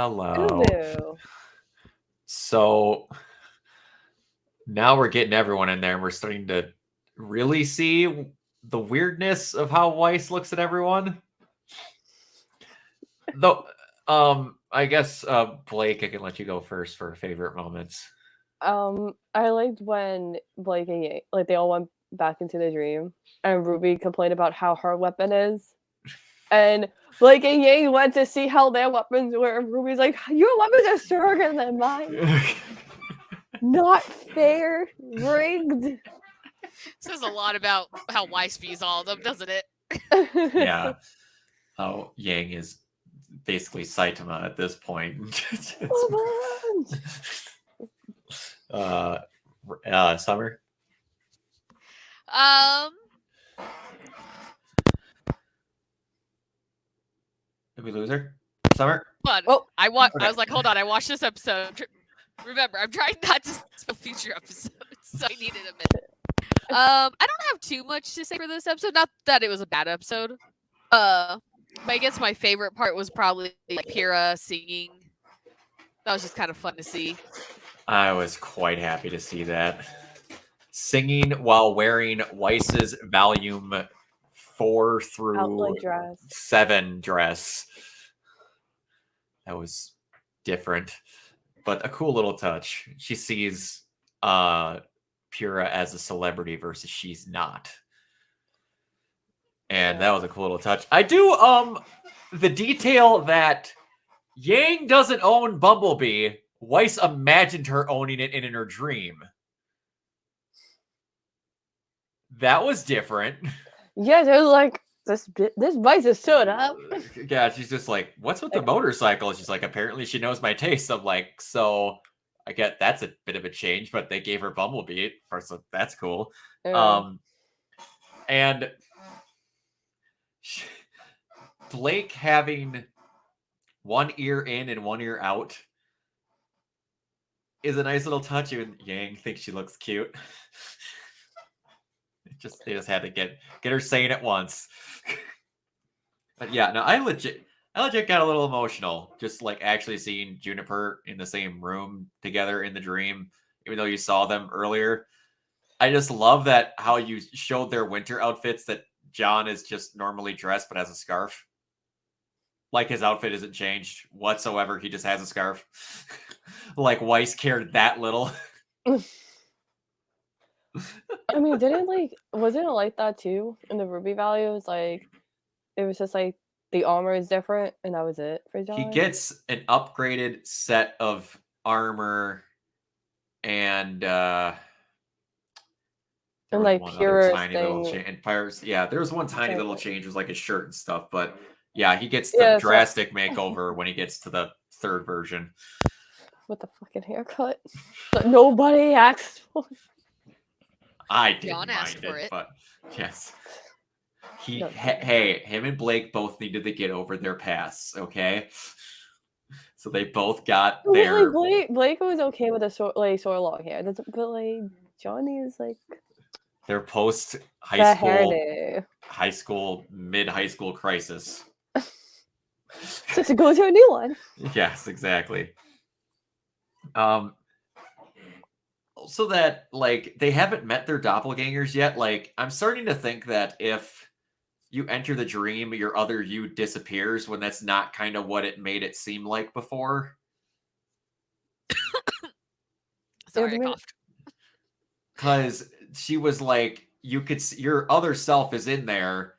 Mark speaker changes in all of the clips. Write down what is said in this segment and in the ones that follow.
Speaker 1: Hello.
Speaker 2: Hello.
Speaker 1: So now we're getting everyone in there and we're starting to really see the weirdness of how Weiss looks at everyone. Though I guess Blake, I can let you go first for favorite moments.
Speaker 2: I liked when Blake and Yang, like they all went back into the dream, and Ruby complained about how her weapon is, and Blake and Yang went to see how their weapons were, and Ruby's like, "Your weapons are stronger than mine. Not fair, rigged."
Speaker 3: Says a lot about how Weiss views all of them, doesn't it?
Speaker 1: Yeah. How Yang is basically Saitama at this point. Summer?
Speaker 3: Um,
Speaker 1: Did we lose her? Summer?
Speaker 3: but
Speaker 2: Oh,
Speaker 3: I
Speaker 1: okay.
Speaker 3: was like, hold on, I watched this episode. Remember, I'm trying not to spoil future episodes, so I needed a minute. I don't have too much to say for this episode. Not that it was a bad episode. But I guess my favorite part was probably like Pyrrha singing. That was just kind of fun to see.
Speaker 1: I was quite happy to see that. Singing while wearing Weiss's volume 4 through
Speaker 2: outlet dress.
Speaker 1: 7 dress. That was different, but a cool little touch. She sees Pyrrha as a celebrity versus she's not. And that was a cool little touch. I do the detail that Yang doesn't own Bumblebee. Weiss imagined her owning it in her dream. That was different.
Speaker 2: Yeah, they're like, this Weiss is stood up.
Speaker 1: Yeah, she's just like, what's with the motorcycle? She's like, apparently she knows my taste. I'm like, so I get that's a bit of a change, but they gave her Bumblebee first, so that's cool. And Blake having one ear in and one ear out is a nice little touch. Even Yang thinks she looks cute. They just had to get her saying it once. But yeah, no, I legit got a little emotional just like actually seeing Juniper in the same room together in the dream, even though you saw them earlier. I just love that how you showed their winter outfits, that John is just normally dressed but has a scarf. Like his outfit isn't changed whatsoever. He just has a scarf. Like Weiss cared that little.
Speaker 2: I mean, wasn't it like that too in the RWBY values? Like, it was just like the armor is different, and that was it for John.
Speaker 1: He gets an upgraded set of armor and
Speaker 2: like Pyrrha's
Speaker 1: tiny
Speaker 2: thing.
Speaker 1: little and Pirates. Yeah, there was one tiny little change, was like his shirt and stuff. But yeah, he gets the drastic makeover when he gets to the third version.
Speaker 2: With the fucking haircut that nobody asked for.
Speaker 1: I didn't mind it, but yes. Him and Blake both needed to get over their pasts, okay? So they both got their...
Speaker 2: Blake was okay with a sort long hair, but like Johnny is like
Speaker 1: their post high school mid-high school crisis.
Speaker 2: So to go to a new one.
Speaker 1: Yes, exactly. So that like they haven't met their doppelgangers yet. Like I'm starting to think that if you enter the dream, your other you disappears, when that's not kind of what it made it seem like before.
Speaker 3: Sorry, I coughed.
Speaker 1: Because she was like, you could see your other self is in there.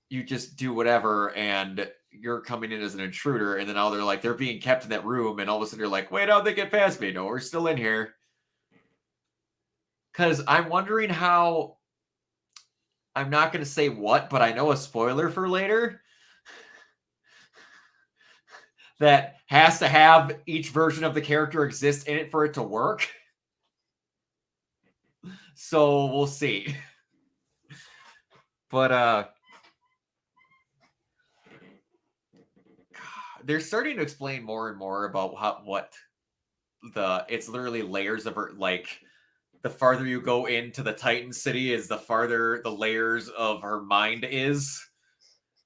Speaker 1: You just do whatever, and you're coming in as an intruder. And then now they're like, they're being kept in that room, and all of a sudden you're like, wait, how'd they get past me? No, we're still in here. Because I'm wondering how... I'm not going to say what, but I know a spoiler for later that has to have each version of the character exist in it for it to work. So we'll see. But they're starting to explain more and more about it's literally layers of her, like the farther you go into the Titan City is the farther the layers of her mind is.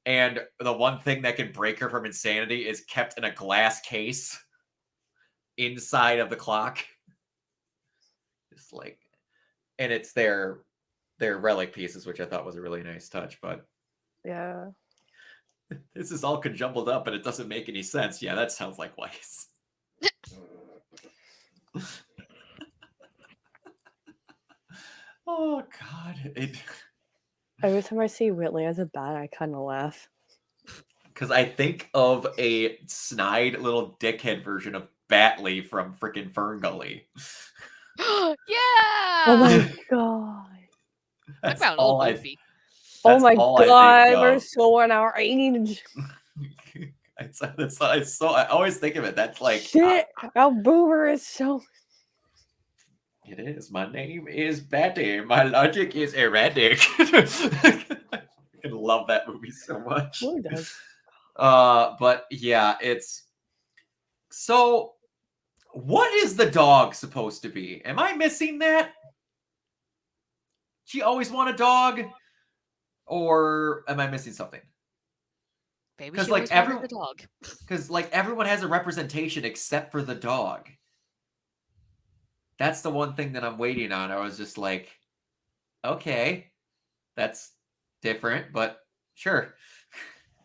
Speaker 1: And the one thing that can break her from insanity is kept in a glass case inside of the clock. Just like, and it's their relic pieces, which I thought was a really nice touch. But
Speaker 2: Yeah.
Speaker 1: this is all conjumbled up, and it doesn't make any sense. Yeah, that sounds like Weiss. Oh God!
Speaker 2: Every time I see Whitley as a bat, I kind of laugh.
Speaker 1: Because I think of a snide little dickhead version of Batley from freaking Fern Gully.
Speaker 3: Yeah.
Speaker 2: Oh my god.
Speaker 3: Talk about an old movie.
Speaker 2: Oh my god, we're
Speaker 1: of.
Speaker 2: so in our age.
Speaker 1: I always think of it. That's like
Speaker 2: Shit, our boomer is so.
Speaker 1: It is. My name is Batty. My logic is erratic. I love that movie so much.
Speaker 2: Who does?
Speaker 1: But yeah, it's so. What is the dog supposed to be? Am I missing that? She always want a dog, or am I missing something?
Speaker 3: Baby,
Speaker 1: Because
Speaker 3: she
Speaker 1: like
Speaker 3: always wanted the dog.
Speaker 1: Because like everyone has a representation except for the dog. That's the one thing that I'm waiting on. I was just like, okay, that's different, but sure.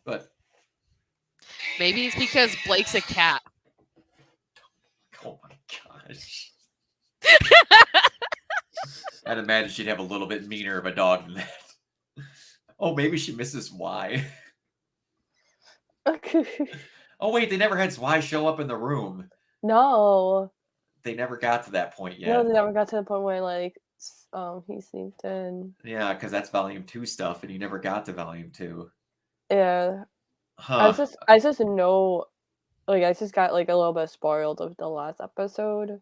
Speaker 1: But
Speaker 3: maybe it's because Blake's a cat.
Speaker 1: oh my gosh. I'd imagine she'd have a little bit meaner of a dog than that. Oh, maybe she misses Y. Oh wait, they never had Y show up in the room.
Speaker 2: No.
Speaker 1: They never got to that point yet.
Speaker 2: No, they never got to the point where like he sneaked in.
Speaker 1: Yeah, because that's volume 2 stuff, and he never got to volume 2.
Speaker 2: Yeah.
Speaker 1: Huh.
Speaker 2: I just know, like I just got like a little bit spoiled of the last episode.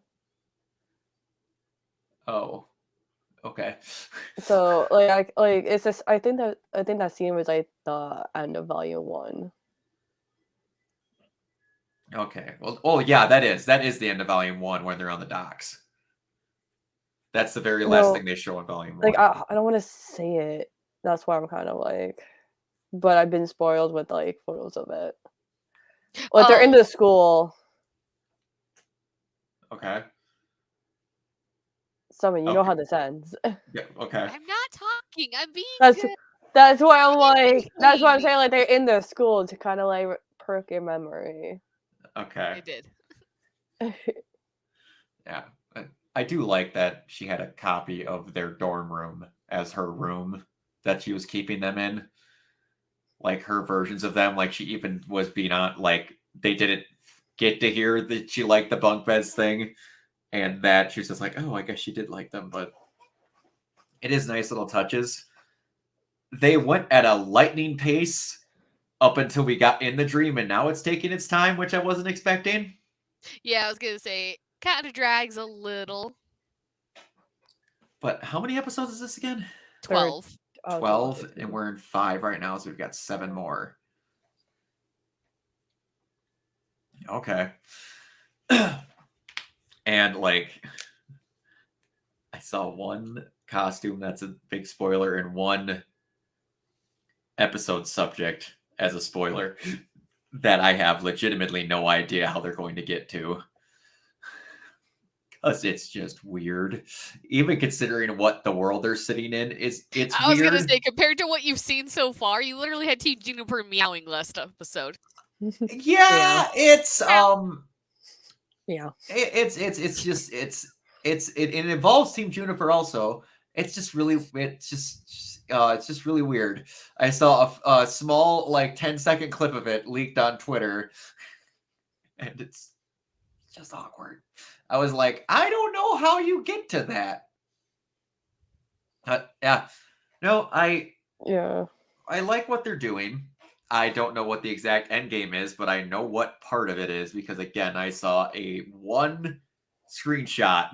Speaker 1: Oh. Okay.
Speaker 2: So like it's just I think that scene was like the end of volume 1.
Speaker 1: Okay. Well, oh yeah, that is the end of volume 1 when they're on the docks. That's the very last thing they show in volume 1.
Speaker 2: Like I don't want to say it. That's why I'm kind of like, but I've been spoiled with like photos of it. Like they're in the school.
Speaker 1: Okay.
Speaker 2: Someone, you know how this ends.
Speaker 1: Yeah, okay.
Speaker 3: I'm not talking. I'm being
Speaker 2: That's why I'm like, that's why I'm saying like they're in the school to kind of like perk your memory.
Speaker 1: Okay.
Speaker 3: I did.
Speaker 1: Yeah. I do like that she had a copy of their dorm room as her room that she was keeping them in. Like her versions of them. Like she even was being on, like they didn't get to hear that she liked the bunk beds thing. And that she was just like, oh, I guess she did like them. But it is nice little touches. They went at a lightning pace up until we got in the dream. And now it's taking its time, which I wasn't expecting.
Speaker 3: Yeah, I was going to say, kind of drags a little.
Speaker 1: But how many episodes is this again?
Speaker 3: 12.
Speaker 1: 12, and we're in 5 right now, so we've got 7 more. Okay. And like I saw one costume that's a big spoiler and one episode subject as a spoiler that I have legitimately no idea how they're going to get to. Because it's just weird. Even considering what the world they're sitting in it's
Speaker 3: I was
Speaker 1: weird.
Speaker 3: going to say, compared to what you've seen so far, you literally had Team Juniper meowing last episode.
Speaker 1: Yeah, it's
Speaker 2: yeah.
Speaker 1: It involves Team Juniper also. It's just really weird. I saw a small like 10-second clip of it leaked on Twitter, and it's just awkward. I was like, I don't know how you get to that. Yeah, no, I like what they're doing. I don't know what the exact end game is, but I know what part of it is because again, I saw one screenshot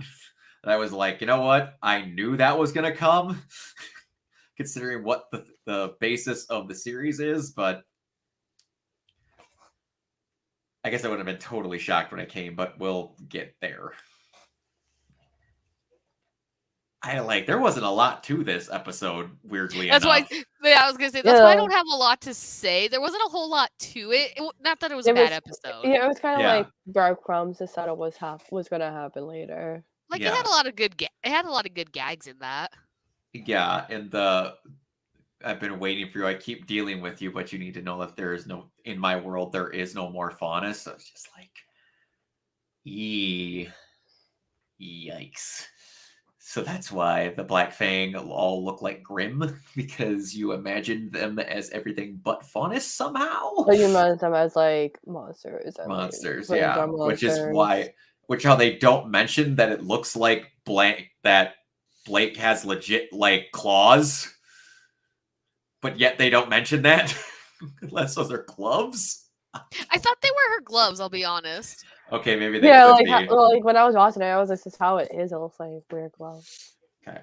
Speaker 1: and I was like, you know what? I knew that was gonna come, considering what the basis of the series is, but I guess I would have been totally shocked when it came, but we'll get there. There wasn't a lot to this episode, weirdly enough.
Speaker 3: That's why Yeah, I was gonna say that's why I don't have a lot to say. There wasn't a whole lot to it. Not that it was a bad episode.
Speaker 2: Yeah, it was kind of
Speaker 1: Yeah.
Speaker 2: like breadcrumbs to settle was gonna happen later.
Speaker 3: Like it
Speaker 1: Yeah.
Speaker 3: had a lot of good it had a lot of good gags in that.
Speaker 1: Yeah, and I've been waiting for you. I keep dealing with you, but you need to know that there is no in my world there is no more faunus. So it's just like, yikes. So that's why the Black Fang all look like Grimm, because you imagined them as everything but faunus somehow.
Speaker 2: But you imagine them as like monsters. And,
Speaker 1: Monsters,
Speaker 2: like,
Speaker 1: yeah.
Speaker 2: monsters.
Speaker 1: Which how they don't mention that it looks like that Blake has legit like claws, but yet they don't mention that unless those are gloves.
Speaker 3: I thought they were her gloves. I'll be honest.
Speaker 1: Okay, maybe they
Speaker 2: yeah,
Speaker 1: could
Speaker 2: like
Speaker 1: be.
Speaker 2: like when I was watching it, I was like, "This is how it is." It looks like weird gloves.
Speaker 1: Okay,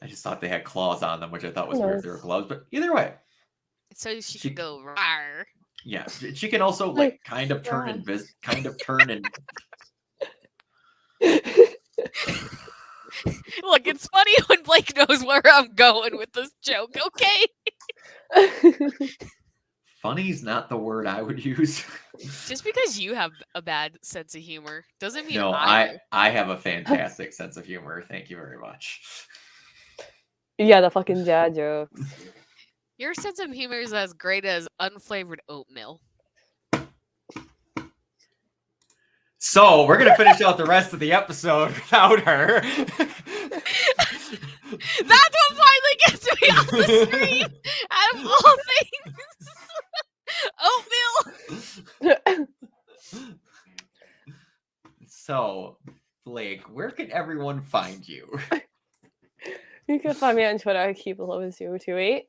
Speaker 1: I just thought they had claws on them, which I thought was
Speaker 2: Who
Speaker 1: weird if they were gloves. But either way,
Speaker 3: So she could go rawr.
Speaker 1: yeah, she can also like kind of turn and
Speaker 3: Look, it's funny when Blake knows where I'm going with this joke. Okay.
Speaker 1: Funny's not the word I would use.
Speaker 3: Just because you have a bad sense of humor doesn't mean
Speaker 1: No,
Speaker 3: I do.
Speaker 1: I have a fantastic sense of humor. Thank you very much.
Speaker 2: Yeah, the fucking dad jokes.
Speaker 3: Your sense of humor is as great as unflavored oatmeal.
Speaker 1: So we're gonna finish out the rest of the episode without her.
Speaker 3: That's what finally gets me on the screen. Out of all things, oatmeal.
Speaker 1: So, Blake, where can everyone find you?
Speaker 2: You can find me on Twitter. Keep below 028.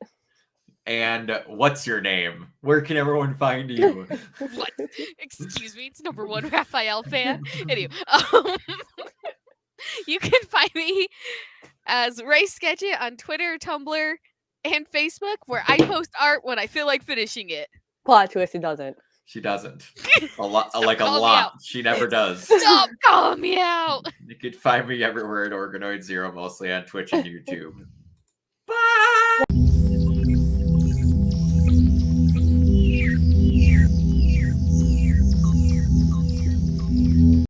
Speaker 1: And what's your name? Where can everyone find you?
Speaker 3: What? Excuse me, it's #1 Raphael fan. Anyway, you can find me as Ray Sketchet on Twitter, Tumblr, and Facebook, where I post art when I feel like finishing it.
Speaker 2: Plot twist, it doesn't.
Speaker 1: She doesn't. A lot.
Speaker 3: Stop
Speaker 1: Like a
Speaker 3: calling me
Speaker 1: lot.
Speaker 3: out.
Speaker 1: She never does.
Speaker 3: Stop calling me out.
Speaker 1: You can find me everywhere at Organoid0, mostly on Twitch and YouTube.